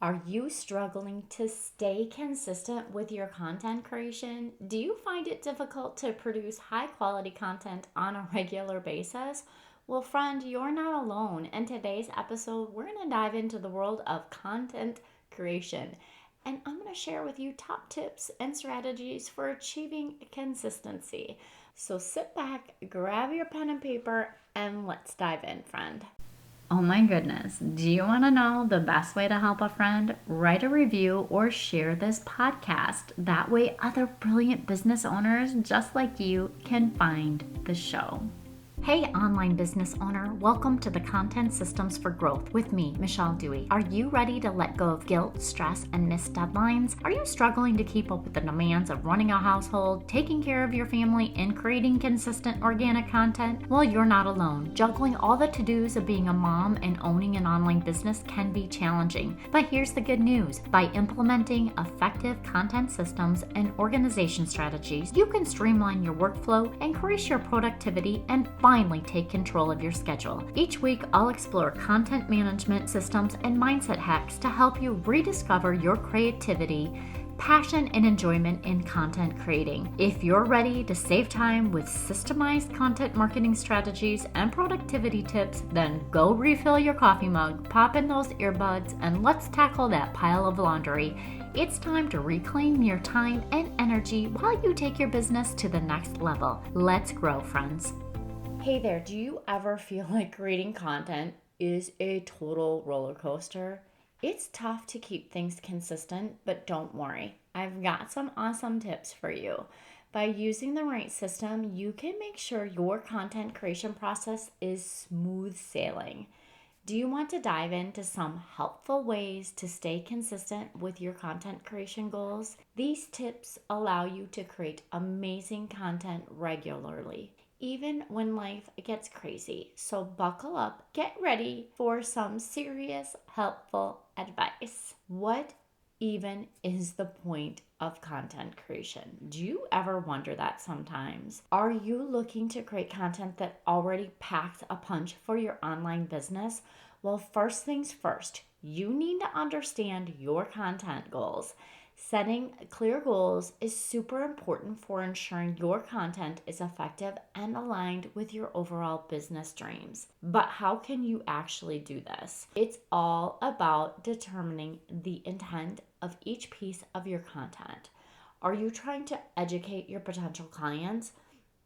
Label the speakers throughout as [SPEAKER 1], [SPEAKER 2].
[SPEAKER 1] Are you struggling to stay consistent with your content creation? Do you find it difficult to produce high quality content on a regular basis? Well, friend, you're not alone. In today's episode, we're going to dive into the world of content creation. And I'm going to share with you top tips and strategies for achieving consistency. So sit back, grab your pen and paper, and let's dive in, friend. Oh my goodness. Do you want to know the best way to help a friend? Write a review or share this podcast. That way, other brilliant business owners just like you can find the show. Hey, online business owner, welcome to the Content Systems for Growth with me, Michelle Dewey. Are you ready to let go of guilt, stress, and missed deadlines? Are you struggling to keep up with the demands of running a household, taking care of your family, and creating consistent organic content? Well, you're not alone. Juggling all the to-dos of being a mom and owning an online business can be challenging. But here's the good news. By implementing effective content systems and organization strategies, you can streamline your workflow, increase your productivity, and finally take control of your schedule. Each week, I'll explore content management systems and mindset hacks to help you rediscover your creativity, passion, and enjoyment in content creating. If you're ready to save time with systemized content marketing strategies and productivity tips, then go refill your coffee mug, pop in those earbuds, and let's tackle that pile of laundry. It's time to reclaim your time and energy while you take your business to the next level. Let's grow, friends. Hey there, do you ever feel like creating content is a total roller coaster? It's tough to keep things consistent, but don't worry. I've got some awesome tips for you. By using the right system, you can make sure your content creation process is smooth sailing. Do you want to dive into some helpful ways to stay consistent with your content creation goals? These tips allow you to create amazing content regularly, even when life gets crazy. So buckle up, get ready for some serious, helpful advice. What even is the point of content creation? Do you ever wonder that sometimes? Are you looking to create content that already packs a punch for your online business? Well, first things first, you need to understand your content goals. Setting clear goals is super important for ensuring your content is effective and aligned with your overall business dreams. But how can you actually do this? It's all about determining the intent of each piece of your content. Are you trying to educate your potential clients,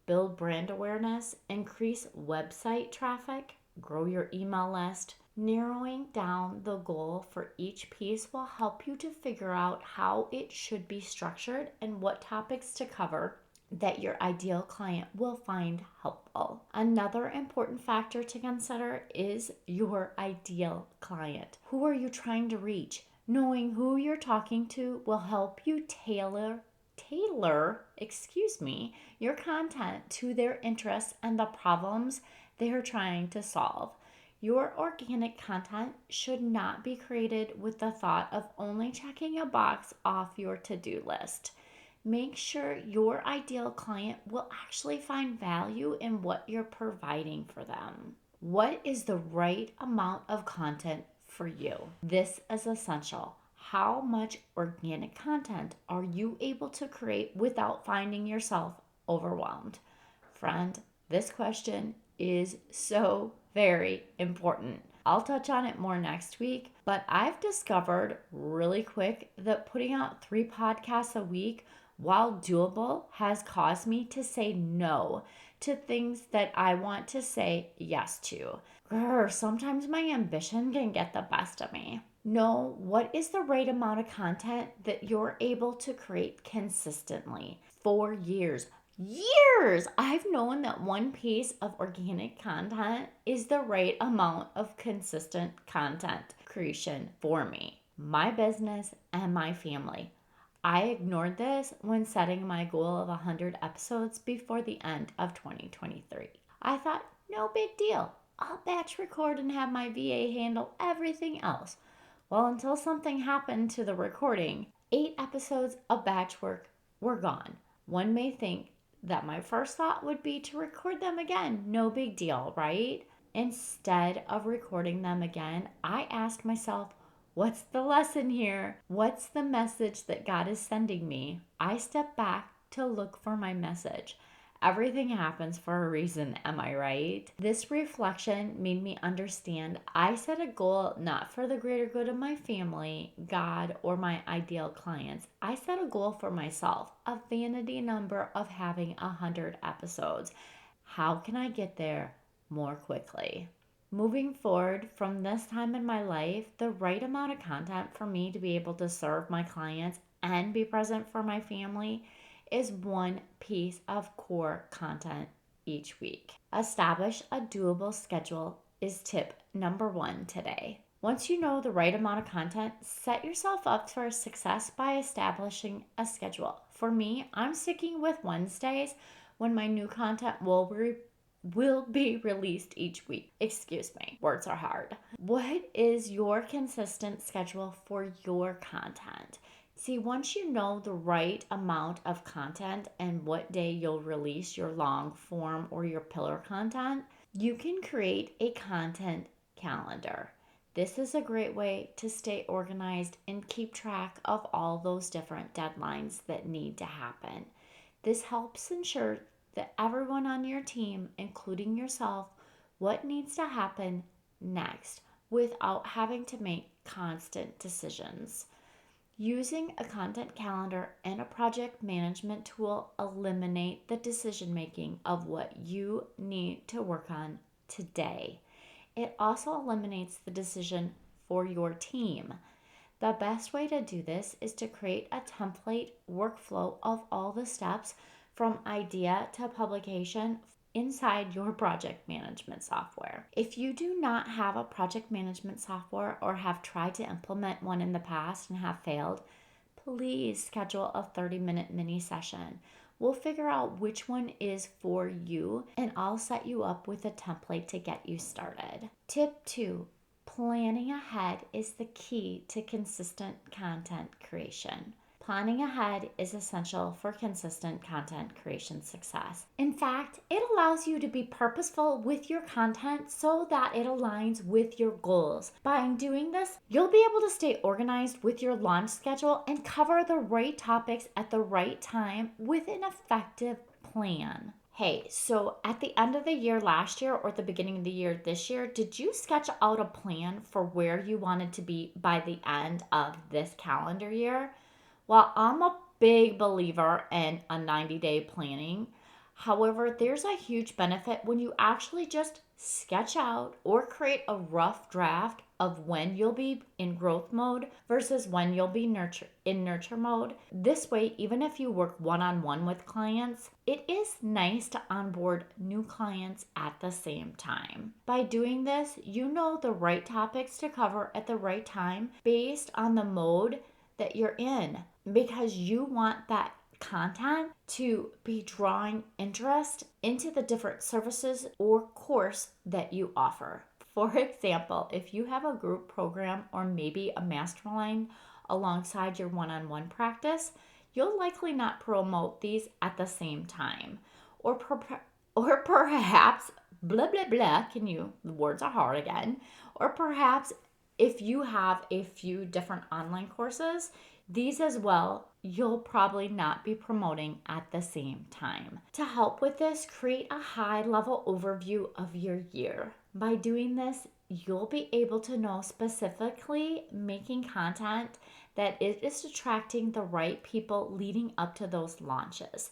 [SPEAKER 1] build brand awareness, increase website traffic, grow your email list? Narrowing down the goal for each piece will help you to figure out how it should be structured and what topics to cover that your ideal client will find helpful. Another important factor to consider is your ideal client. Who are you trying to reach? Knowing who you're talking to will help you tailor your content to their interests and the problems they're trying to solve. Your organic content should not be created with the thought of only checking a box off your to-do list. Make sure your ideal client will actually find value in what you're providing for them. What is the right amount of content for you? This is essential. How much organic content are you able to create without finding yourself overwhelmed? Friend, this question is so very important. I'll touch on it more next week, but I've discovered really quick that putting out 3 podcasts a week, while doable, has caused me to say no to things that I want to say yes to. Sometimes my ambition can get the best of me. Know what is the right amount of content that you're able to create consistently for years. I've known that one piece of organic content is the right amount of consistent content creation for me, my business, and my family. I ignored this when setting my goal of 100 episodes before the end of 2023. I thought, no big deal. I'll batch record and have my VA handle everything else. Well, until something happened to the recording, 8 episodes of batch work were gone. One may think that my first thought would be to record them again. No big deal, right? Instead of recording them again, I asked myself, What's the lesson here? What's the message that God is sending me? I step back to look for my message. Everything happens for a reason, am I right? This reflection made me understand I set a goal not for the greater good of my family, God, or my ideal clients. I set a goal for myself, a vanity number of having 100 episodes. How can I get there more quickly? Moving forward from this time in my life, the right amount of content for me to be able to serve my clients and be present for my family is one piece of core content each week. Establish a doable schedule is tip number 1 today. Once you know the right amount of content, set yourself up for success by establishing a schedule. For me, I'm sticking with Wednesdays when my new content will be released each week. Excuse me, words are hard. What is your consistent schedule for your content? See, once you know the right amount of content and what day you'll release your long form or your pillar content, you can create a content calendar. This is a great way to stay organized and keep track of all those different deadlines that need to happen. This helps ensure that everyone on your team, including yourself, what needs to happen next without having to make constant decisions. Using a content calendar and a project management tool eliminate the decision making of what you need to work on today. It also eliminates the decision for your team. The best way to do this is to create a template workflow of all the steps from idea to publication inside your project management software. If you do not have a project management software or have tried to implement one in the past and have failed, please schedule a 30-minute mini session. We'll figure out which one is for you and I'll set you up with a template to get you started. Tip 2. Planning ahead is the key to consistent content creation. Planning ahead is essential for consistent content creation success. In fact, it allows you to be purposeful with your content so that it aligns with your goals. By doing this, you'll be able to stay organized with your launch schedule and cover the right topics at the right time with an effective plan. Hey, so at the end of the year last year or at the beginning of the year this year, did you sketch out a plan for where you wanted to be by the end of this calendar year? Well, I'm a big believer in a 90-day planning. However, there's a huge benefit when you actually just sketch out or create a rough draft of when you'll be in growth mode versus when you'll be in nurture mode. This way, even if you work one-on-one with clients, it is nice to onboard new clients at the same time. By doing this, you know the right topics to cover at the right time based on the mode that you're in, because you want that content to be drawing interest into the different services or course that you offer. For example, if you have a group program or maybe a mastermind alongside your one-on-one practice, you'll likely not promote these at the same time. Or perhaps, blah, blah, blah, the words are hard again. Or perhaps if you have a few different online courses, these as well, you'll probably not be promoting at the same time. To help with this, create a high-level overview of your year. By doing this, you'll be able to know specifically making content that it is attracting the right people leading up to those launches.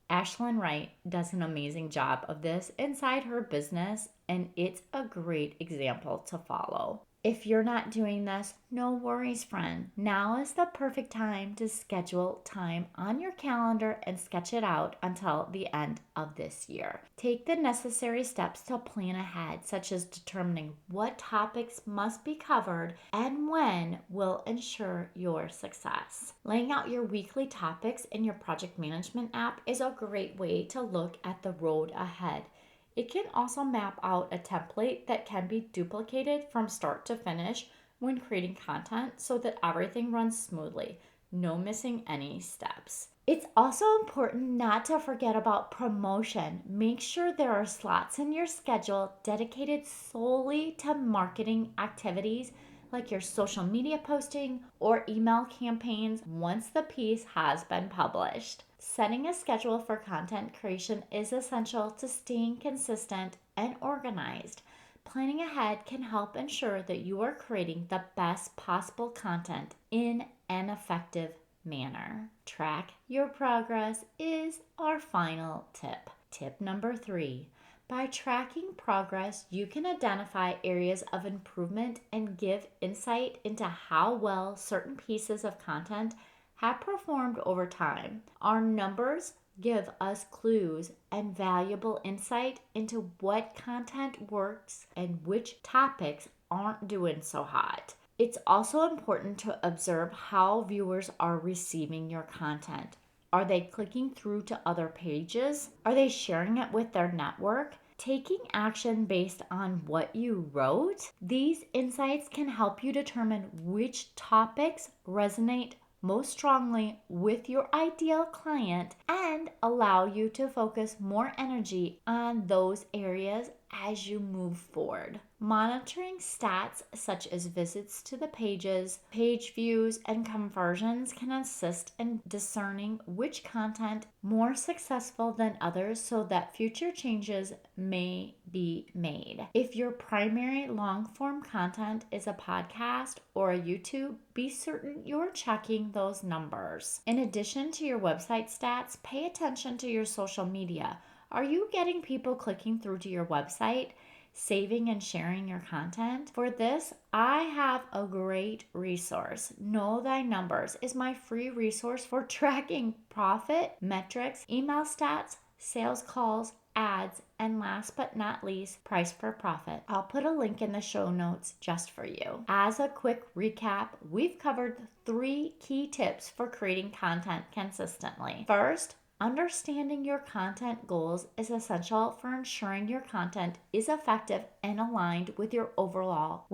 [SPEAKER 1] Ashlyn Wright does an amazing job of this inside her business, and it's a great example to follow. If you're not doing this, no worries, friend. Now is the perfect time to schedule time on your calendar and sketch it out until the end of this year. Take the necessary steps to plan ahead, such as determining what topics must be covered and when will ensure your success. Laying out your weekly topics in your project management app is a great way to look at the road ahead. It can also map out a template that can be duplicated from start to finish when creating content so that everything runs smoothly, no missing any steps. It's also important not to forget about promotion. Make sure there are slots in your schedule dedicated solely to marketing activities like your social media posting or email campaigns once the piece has been published. Setting a schedule for content creation is essential to staying consistent and organized. Planning ahead can help ensure that you are creating the best possible content in an effective manner. Track your progress is our final tip. Tip number 3. By tracking progress, you can identify areas of improvement and give insight into how well certain pieces of content have performed over time. Our numbers give us clues and valuable insight into what content works and which topics aren't doing so hot. It's also important to observe how viewers are receiving your content. Are they clicking through to other pages? Are they sharing it with their network? Taking action based on what you wrote? These insights can help you determine which topics resonate most strongly with your ideal client and allow you to focus more energy on those areas as you move forward. Monitoring stats such as visits to the pages, page views, and conversions can assist in discerning which content more successful than others so that future changes may be made. If your primary long-form content is a podcast or a YouTube, be certain you're checking those numbers. In addition to your website stats, pay attention to your social media. Are you getting people clicking through to your website, saving and sharing your content? For this, I have a great resource. Know Thy Numbers is my free resource for tracking profit, metrics, email stats, sales calls, ads, and last but not least, price per profit. I'll put a link in the show notes just for you. As a quick recap, we've covered 3 key tips for creating content consistently. First, understanding your content goals is essential for ensuring your content is effective and aligned with your overall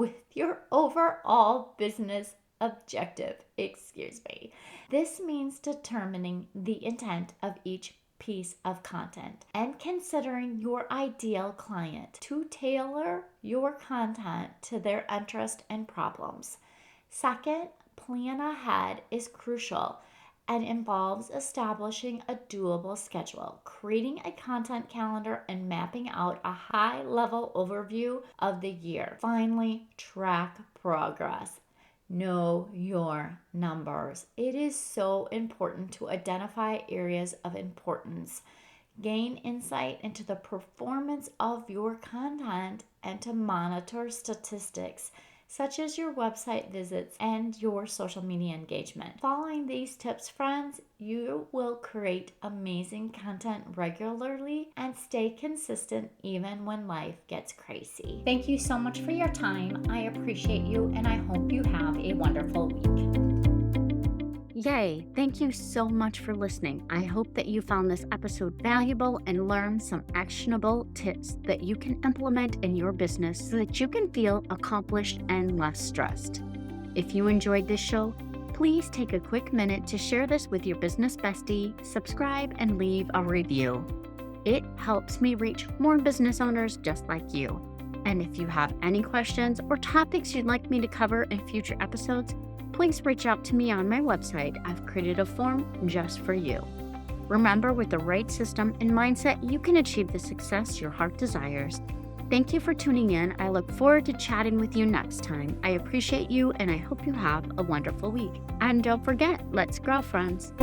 [SPEAKER 1] business objective. This means determining the intent of each piece of content and considering your ideal client to tailor your content to their interest and problems. Second, plan ahead is crucial and involves establishing a doable schedule, creating a content calendar, and mapping out a high-level overview of the year. Finally, track progress. Know your numbers. It is so important to identify areas of importance, gain insight into the performance of your content, and to monitor statistics such as your website visits and your social media engagement. Following these tips, friends, you will create amazing content regularly and stay consistent even when life gets crazy. Thank you so much for your time. I appreciate you, and I hope you have a wonderful week.
[SPEAKER 2] Yay! Thank you so much for listening. I hope that you found this episode valuable and learned some actionable tips that you can implement in your business so that you can feel accomplished and less stressed. If you enjoyed this show, please take a quick minute to share this with your business bestie, subscribe, and leave a review. It helps me reach more business owners just like you. And if you have any questions or topics you'd like me to cover in future episodes, please reach out to me on my website. I've created a form just for you. Remember, with the right system and mindset, you can achieve the success your heart desires. Thank you for tuning in. I look forward to chatting with you next time. I appreciate you, and I hope you have a wonderful week. And don't forget, let's grow, friends.